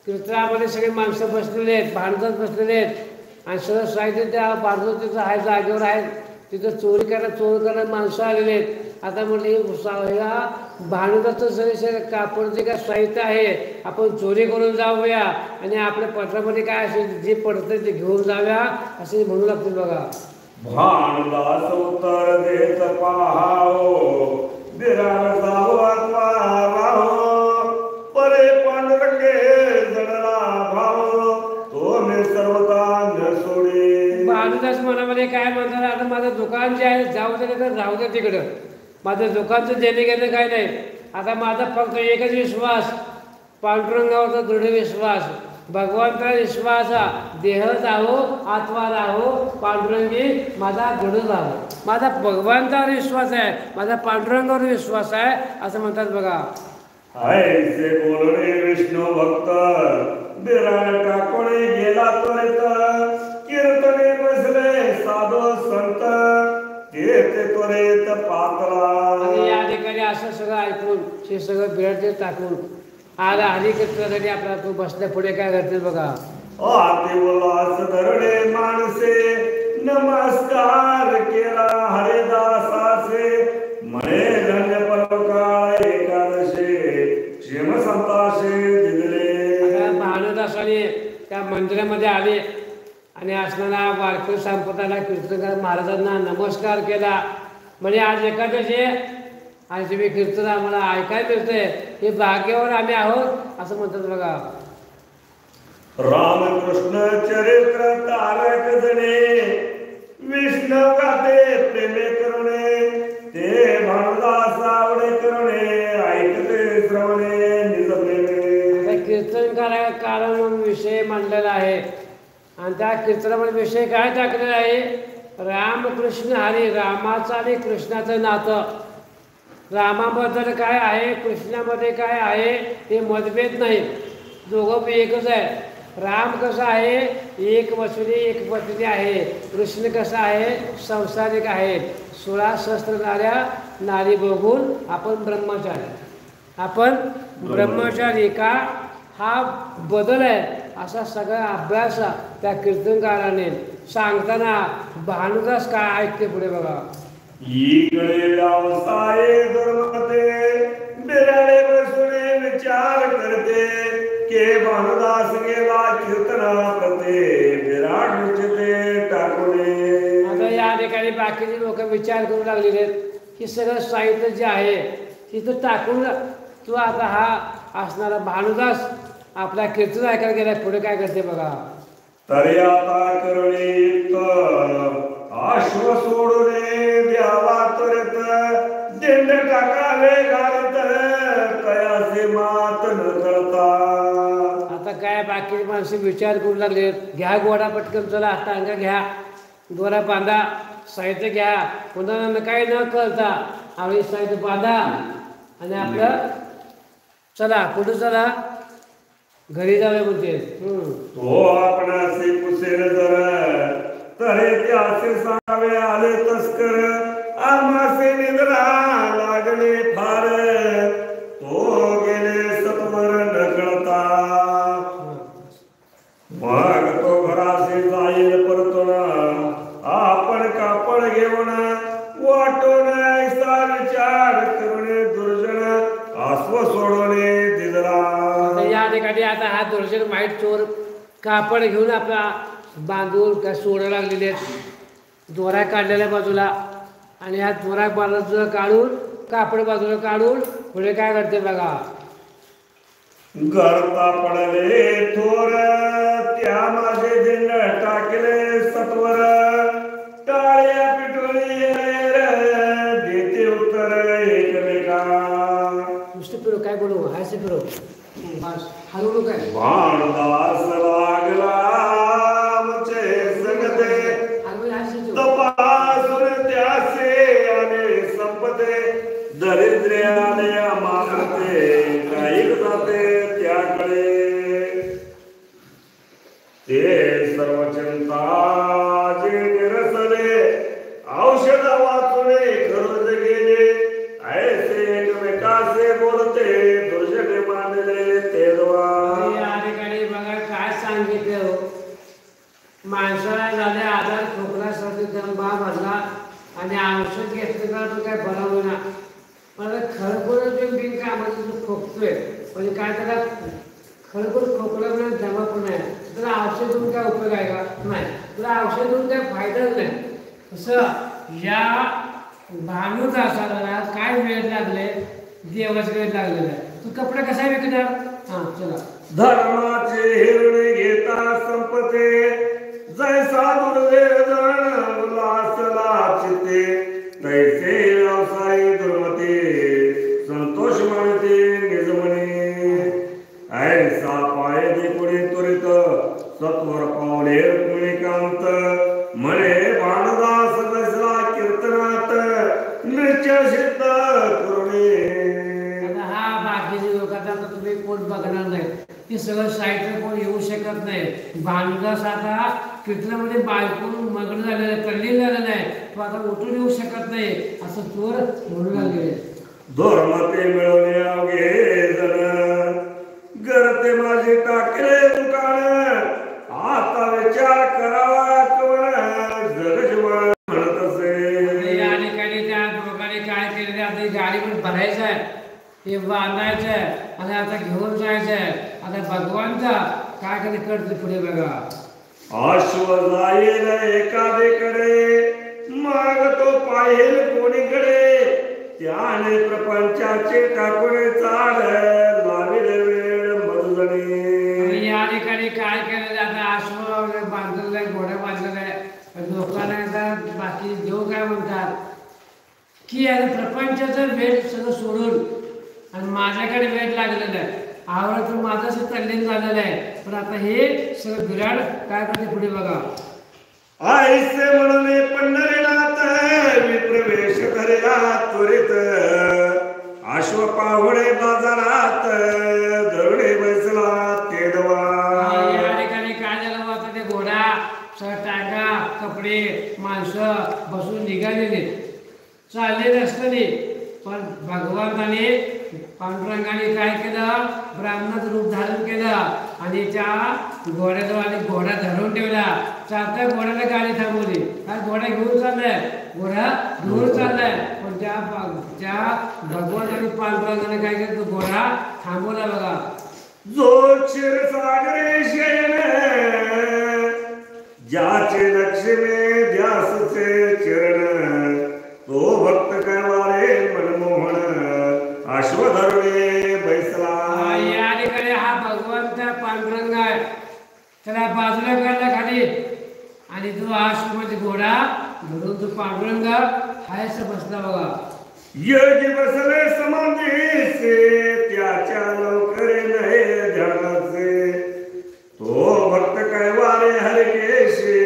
कीर्तनामध्ये सगळे माणसं बसलेले आहेत, भांडत बसलेले आहेत आणि सगळं साहित्य त्या बाजूला तिथं आहे, जागेवर आहे. तिथं चोरी करायला माणसं आलेले आहेत. आता म्हटलं ह्या भांडवलाचं सगळे कापड जे काय साहित्य आहे आपण चोरी करून जाऊया आणि आपल्या पत्रामध्ये काय असेल जे पडतं ते घेऊन जाऊया असे म्हणू लागते बघा. भांडास उत्तर देत पाहावो बिराळ जावो आत्मा राहो परे पांडुरंगे जडला भाव तो मी सर्वता न सोडे. भांडवलाच मनामध्ये काय म्हणतात, आता माझं दुकान जे आहे जाऊ दे तर राहू दे तिकडं, माझं दुकानचं देणे घेणं काय नाही. आता माझा फक्त एकच विश्वास, पांडुरंगावरचा दृढ विश्वास, भगवंता विश्वास, देह जावो आत्मा राहो पांडुरंगी माझा दृढ राहो. माझा भगवंतावर विश्वास आहे, माझा पांडुरंगावर विश्वास आहे असं म्हणतात बघा. ऐसे बोलणे विष्णू भक्त बिराळ टाकोणे गेला त्वरित कीर्तने बसले साधो संत ते त्वरित पातळा. आणि या ठिकाणी असं सगळं ऐकून हे सगळं बिळते टाकून आला हरी कीर्तनासाठी आपला तू बसल्या पुढे काय करते बघा. आते उल्हास धरणे माणसे नमस्कार केला हरिदासासे म्हणे धन्य परकाळ एकादशे क्षेम संताशे दिले. भानुदासाने त्या मंदिरामध्ये आले आणि असणारा वारकरी संप्रदायाला कीर्तनकार महाराजांना नमस्कार केला. म्हणजे आज एकादशी आणि तुम्ही कीर्तन आम्हाला ऐकायला मिळते हे भाग्यावर आम्ही आहोत असं म्हणतात बघा. रामकृष्ण चरित्र तारक जणे विष्णू गाते प्रेमे करुणे ते भानुदास आवडे करुणे ऐकते श्रवणे निज प्रेमे. कीर्तन कारण विषय मांडलेला आहे आणि त्या कीर्तनामध्ये विषय काय टाकलेला आहे, रामकृष्ण हरी, रामाचं आणि कृष्णाचं नातं. रामाबद्दल काय आहे, कृष्णामध्ये काय आहे हे मतभेद नाही, दोघं एकच आहे. राम कसा आहे, एक वसुली एक पत्नी आहे. कृष्ण कसा आहे, संसारिक आहे. 16 सहस्त्र नारी बघून आपण ब्रह्मचारी का हा बदल आहे असा सगळा अभ्यास त्या कीर्तनकाराने सांगताना भानुदास काय ऐकते पुढे बघा. इकडे व्यवसाय दुर्मते बिराळे बसुने विचार करते के भानुदास गेला कीर्तना प्रते विराट निश्चिते टाकूने. आता या ठिकाणी बाकीचे लोक विचार करू लागलेले आहेत की सगळं साहित्य जे आहे तिथं टाकून तू आता हा असणारा भानुदास आपला कीर्तन ऐकायला गेला पुढे काय करते बघा. तरी आता करुणीत आश्व सोडूने द्यावा त्वरित दिंड टाकावे घालत कयासे मात न कळता. आता काय बाकीचे माणसं विचार करू लागले घ्या घोडा पटकन चला टांगा घ्या दोरा बांधा साहित्य घ्या कोणाला काही न कळता आवडी साहित्य बांधा आणि आपलं चला पुढे चला घरी जावे म्हणते. तो आपणासे पुसेल जर तरे त्याचे सांगावे आले तस्कर आमासे निद्रा लागले फार तो गेले सत्वर न कळता. मग तो घरासे जाईल परतून आपण कापड घेऊन वाटून ऐसा विचार करून दुर्जन आस्व सोडवणे दिदला. या ठिकाणी आता हा दुर्जन वाईट चोर कापड घेऊन आपला बांधून काय सोडा लागलेले आहेत दोरा काढलेल्या बाजूला आणि ह्या दोरा बाजूला काढून कापड बाजूला काढून पुढे काय करते बघा. गरता पडले थोर त्या माझे दिंड टाकले सत्वर टाळ्या पिटोळी देते उत्तर एकमेका. नुसतं फिरो काय बोलू हायसे फिरो हलवू काय. भानुदास लागला आमचे संगते तपासून त्यासे आले संपते दरिद्रे आले मागते काही जाते त्याकडे. ते सर्व चिंता जे निरसले औषध वाचुने खरच गेले ऐसे एकमेकासे बोलते दुर्जने मानले ते या ठिकाणी बघा काय सांगितलं माणसाला झाले आधार खोकला सर्दी दंबा भरला आणि औषध घेतलं का तो काय बरा होईना मला खरखर बिन कामाचं जो खोकतोय म्हणजे काय त्याला खरखर खोकला म्हणजे दमा पण आहे त्याला औषध देऊन काय उपयोग आहे का नाही तुला औषध देऊन काय फायदाच नाही. तसं या भानुदासाला काय वेळ लागले देवाच वेळ लागलेला आहे. तू कपडे कसा विकणार. हा चला. धर्माचे हिरणे घेता संपते जैसा दुर्वेदन उल्हासला चिते तैसे व्यवसायी दुर्मते संतोष मानते निजमने. ऐसा पाय दे पुढे त्वरित सत्वर पावले रुक्मिणीकांत म्हणे भानुदास बसला कीर्तनात नृत्य सिद्ध करुणे. हा बाकीचे लोक आता तुम्ही कोण बघणार नाही ते सगळं साहित्य कोण येऊ शकत नाही. भानुदास आता कीर्तनामध्ये बायकून मग्न झालेलं आहे तल्लीन झालेलं आहे तो आता उठून येऊ शकत नाही असं चोर म्हणू लागले. धर्मते मिळवणे अवघे जण गरते माझे टाकले दुकान आता विचार करावा कोण जगजीवन म्हणत असे. या ठिकाणी त्या दोघांनी काय केलेले आता गाडीवर भरायचं आहे हे बांधायचं आहे आणि आता घेऊन जायचं आहे. आता भगवानचा काय कधी करते पुढे बघा. अश्व जाईल एकादेकडे मग तो पाहिल कोणीकडे त्याने प्रपंचाचे टाकून चाड लाविले वेळ मधुजणी. या ठिकाणी काय केलेलं आता अश्व बांधलेलं आहे घोड्या बांधलेलं आहे लोकांना आता बाकी देव काय म्हणतात की अरे प्रपंचाचं वेळ सगळं सोडून आणि माझ्याकडे वेळ लागलेलं आहे आवडत माझं असं तल्लीन झालेलं आहे पण आता हे सगळं विराट काय करते पुढे बघा. आईसे म्हणून पंढरीनाथ विप्रवेश करेला त्वरित अश्व पाहुणे बाजारात दरुडे बसला तेडवा. या ठिकाणी काय झालं आता ते घोडा सगळं टाका कपडे माणसं बसून निघालेले चालले नसताना पण भगवंताने पांडुरंगाने काय केलं ब्राह्मणाचं रूप धारण केलं आणि त्या घोड्याजवळ आणि घोडा धरून ठेवला. चालत्या घोड्याला गाडी थांबवली काय घोडा घेऊन चाललाय घोडा घेऊन चाललाय पण त्या भगवंताने पांडुरंगाने काय केलं घोडा थांबवला बघा. जो क्षीरसागरे शयन ज्याचे लक्ष्मी ध्यासचे चरण तो भक्त करवारे मनमोहन अश्वधर्मे बैसला. या ठिकाणी हा भगवंत पांडुरंग आहे. त्याला बाजूला करायला खाली आणि तो आश्रमाचा घोडा धरून तो पांडुरंग हायस बसला बघा. योगी बसले समाधीसे त्याच्या लवकरे नये ध्यानाचे तो भक्त कैवारे हरिकेशे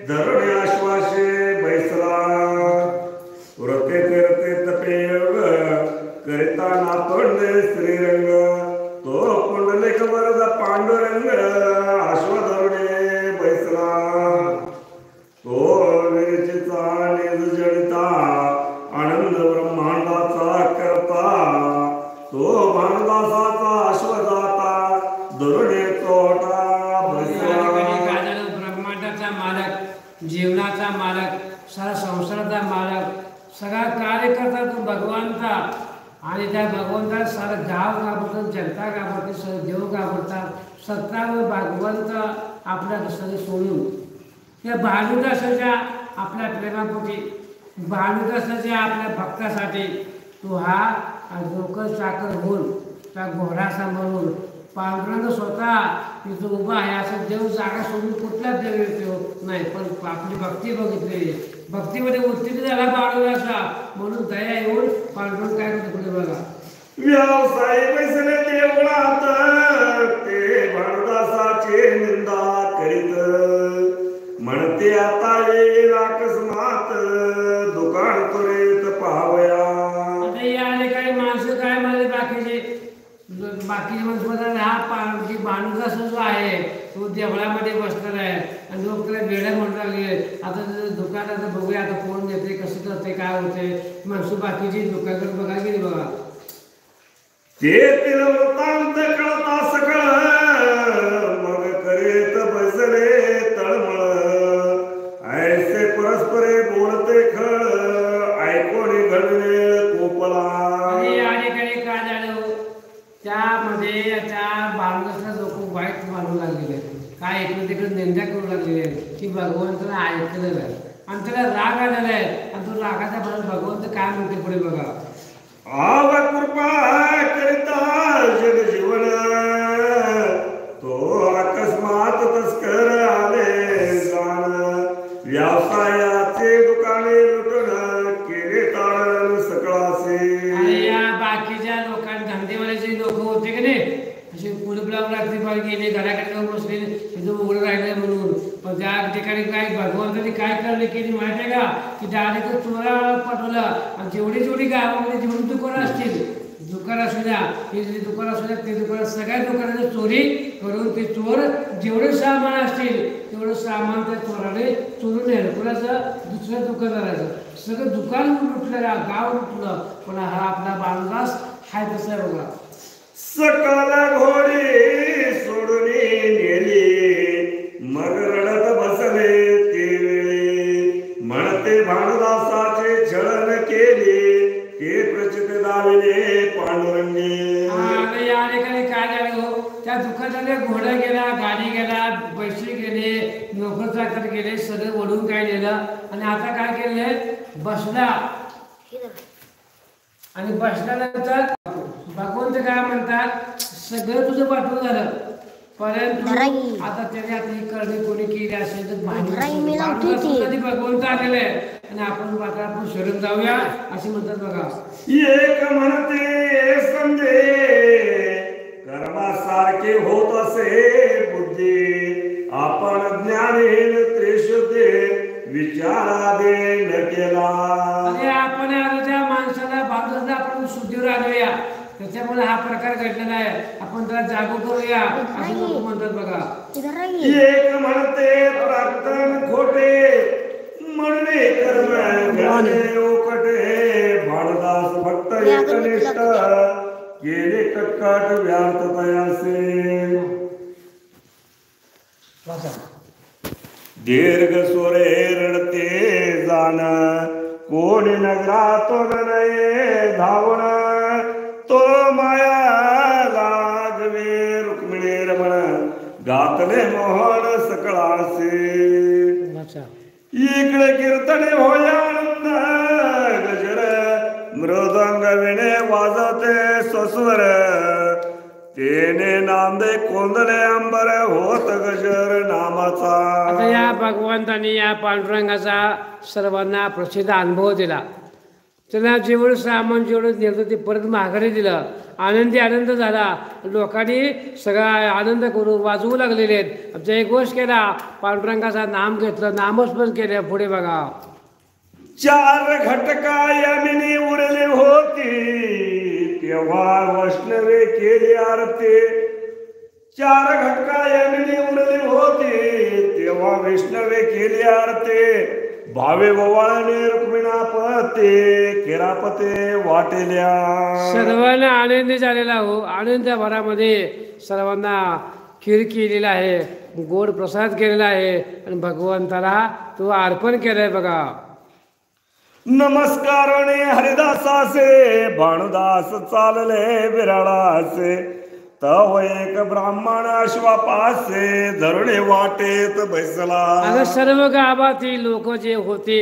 धरुणे आश्वासे बैसला. व्रते करते तपे योग करिता नातोंडे श्रीरंग तो कुंडलिक वरद पांडुरंग अश्वधरुणे बैसला. तो विरचिता निज जडिता आनंद ब्रह्मांडाचा करता तो भानदासाचा अश्वदाता धरुणे तोटा बैसला. ब्रह्मांडाचा मालक, जीवनाचा मालक, सारा संसाराचा मालक, सगळा कार्य करता तो भगवंता. आणि त्या भगवंता सारं गाव घाबरतात, जनता घाबरते, सगळं देव घाबरतात. सत्ता व भगवंत आपल्या सगळे सोडून त्या भानुदासाच्या आपल्या प्रेमापोटी, भानुदासाच्या आपल्या भक्तासाठी तो हा नोकर चाकर होऊन त्या घोडा सांभाळून पांडुरंग स्वतः तिथं उभा आहे. असं देव जागा सोडून कुठलाच देव येतो नाही, पण आपली भक्ती बघितली, भक्तीमध्ये उत्तीर्ण झाला पांडुरंगाचा म्हणून दया येऊन पांडुरंग काय करतो पुढे बघा. व्यवसाय बैसले देवळात ते भानुदासाचे निंदा करीत म्हणते आता येईल अकस्मात दुकान त्वरित पाहावया. आता या ठिकाणी माणसं काय म्हणले बाकीचे माणसं म्हणतात हा भानुदास जो आहे तो देवळामध्ये बसलेला आहे आणि लोक त्याला वेड्या म्हणू लागले. आता दुकानात बघूया आता कोण देते, कसं करते, काय होते. माणसं बाकीची दुकानाकडे बघायला गेली बघा. ते वृत्तांत कळता सकळ मग करीत बसले तळमळ ऐसे परस्परे बोलते खळ ऐकोनी घडले कोपला. आणि या ठिकाणी काय झालं त्यामध्ये त्या भानुदासला लोक वाईट मानू लागलेले, काय इकडे तिकडे निंदा करू लागलेले की भगवंताला ऐकलेलं आहे आणि त्याला राग आलेला आहे. आणि तो रागाचा भगवंत काय म्हणते पुढे बघा. आव कृपा करिता जग जीवन तो अकस्मात तस्कर आले जाण व्यवसायाचे दुकाने लुटून केले ताळण सकळासे. आणि या बाकीच्या लोकांना धंदेवाल्याचे लोक होते की नाही असे कुलूप लावून रात्री पार गेले, घराकडे जाऊन बसले, तिथं उघडं राहिले म्हणून. पण त्या ठिकाणी काय भगवंताने काय करणे केली माहिती आहे का की डायरेक्ट चोरा पाठवलं. आणि जेवढी गावामध्ये जेवढी दुकानं असतील, दुकान असू द्या, हे जे दुकान असू द्या, ते दुकान सगळ्या दुकानाने चोरी करून ते चोर जेवढे सामान असतील तेवढं सामान त्या चोराने चोरून नेलं. कोणाचं दुसऱ्या दुकानदाराचं सगळं दुकान लुटलं, गाव लुटलं. पण हा आपला भानुदास हाय तसा आहे बघा. सकल घोडी सोडून नेली मग रडत बसले ते वेळी म्हणते भानुदासाचे छळन केले ते प्रचित दाविले पांडुरंगे. आणि या ठिकाणी काय झालं हो त्या दुकानाने घोडा गेला, गाडी गेला, पैसे गेले, नोकर चाकर गेले, सगळं ओढून काय नेलं. आणि आता काय केले बसला आणि बसल्यानंतर भगवंत काय म्हणतात सगळं तुझं पाठवून झालं परंतु आता त्याने आता ही करणी कोणी केली असेल तर भगवंत आलेले आहे आणि आपण आता आपण शरण जाऊया असे म्हणतात बघा. एक म्हणते समजे कर्मासारखे होत असे बुद्धी आपण ज्ञानीन त्रिशुद्धे विचारादे न केला. आपण त्या माणसाला भावना आपण शुद्धीवर आणूया त्याच्यामुळे हा प्रकार घडलेला आहे. आपण त्याला जागू करूया असे लोक म्हणतात बघा. एक म्हणते प्रार्थन खोटे म्हणणे कर्म ज्ञाने ओकटे भानुदास भक्त एकनिष्ठ केले कटकट व्यर्थ तयासे. दीर्घ स्वरे रडते जाण कोणी नगरातून नये धावण तो माया लागवे गातले मोहन सकळासे अच्छा. इकडे कीर्तने होय आनंद गजर मृदंग विणे वाजते स्वस्वर तेने नांदे कोंदले अंबर होत गजर नामाचा. आता या भगवंतांनी या पांडुरंगाचा सर्वांना प्रसिद्ध अनुभव दिला. त्यांना जेवढं सामान जेवढं नेलं ते परत माघारी दिलं. आनंदी आनंद झाला. लोकांनी सगळा आनंद करू वाजवू लागलेले आहेत. आमचा एक गोष्ट केला, पांडुरंगाचा नाम घेतलं, नामस्मरण केलं. पुढे बघा, चार घटका यमिनी उरले होती तेव्हा वैष्णवे केली आरती. चार घटका यमिनी उरली होती तेव्हा वैष्णवे केली आरती. भावे ओवाळणे रुक्मिणापते केरापते वाटेल्या. सर्वांना आनंदी झालेला हो. आनंद भरामध्ये सर्वांना खीर केलेला आहे, गोड प्रसाद केलेला आहे आणि भगवंताला तो अर्पण केलाय. बघा, नमस्कारणे हरिदासासे भानुदास चालले विराळासे. तव एक ब्राह्मण अश्वापासे धरुणे वाटेत बैसला. आता सर्व गावातील लोक जे होते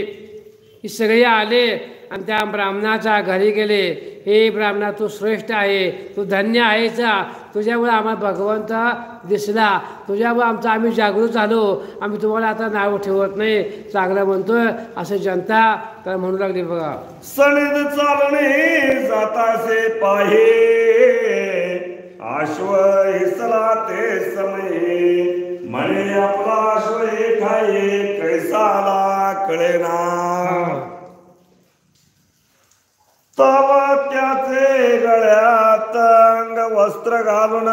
हे सगळे आले आणि त्या ब्राह्मणाच्या घरी गेले. हे ब्राह्मणा, तू श्रेष्ठ आहे, तू धन्य आहेच. तुझ्यामुळे आम्हाला भगवंत दिसला, तुझ्यामुळे आम्ही जागृत झालो. आम्ही तुम्हाला आता नाव ठेवत नाही, चांगलं म्हणतोय असं जनता तर म्हणू लागली. बघा, सणिद चालणे जातासे पाहे अश्व हिसला ते समये म्हणे आपला अश्व ठाये कैसाला कळेना. तव त्याचे गळ्यात अंग वस्त्र घालून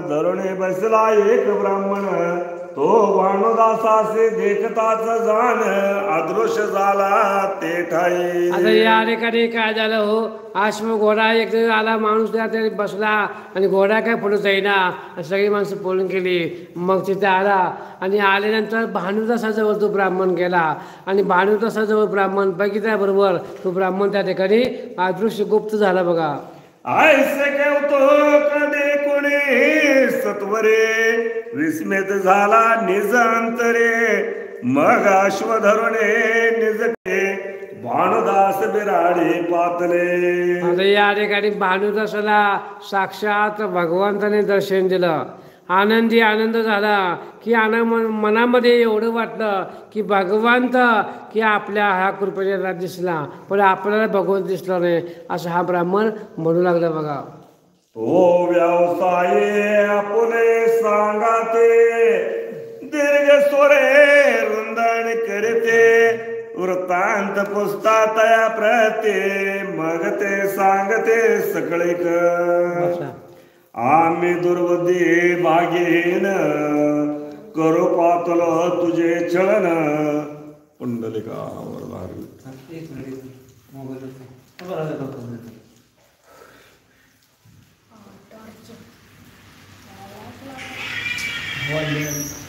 धरुणे बसला एक ब्राह्मण. तो भानुदासासे देखताच जाण अदृश्य झाला ते ठाई. आता या ठिकाणी काय झालं हो, अश्व घोडा एक जण आला, माणूस त्या बसला आणि घोडा काय पुढे जाईना. सगळी माणसं पळून गेली. मग तिथे आला आणि आल्यानंतर भानुदासाजवळ तो ब्राह्मण गेला आणि भानुदासाजवळ ब्राह्मण बघितल्याबरोबर तो ब्राह्मण त्या ठिकाणी अदृश्य गुप्त झाला. बघा, ऐसे केवतो कधी कोणी सत्वरे विस्मित झाला निज अंतरे. मग अश्व धरुणे निजके भानुदास बिराडी पातले. आता या ठिकाणी भानुदासाला साक्षात भगवंताने दर्शन दिलं. आनंदी आनंद झाला की मनामध्ये एवढं वाटलं की भगवंत की आपल्या ह्या कृपेला दिसला, पण आपल्याला भगवंत दिसला नाही असं हा ब्राह्मण म्हणू लागला. बघा, ओ व्यवसाये आपुले सांगाते दीर्घ स्वरे रुंदण करते. वृत्तांत पुसता तया प्रते मग ते सांगते सकळीक. आम्ही दुर्बुद्धी भागीन करू पातल तुझे छळन. पुंडलिका वाढले.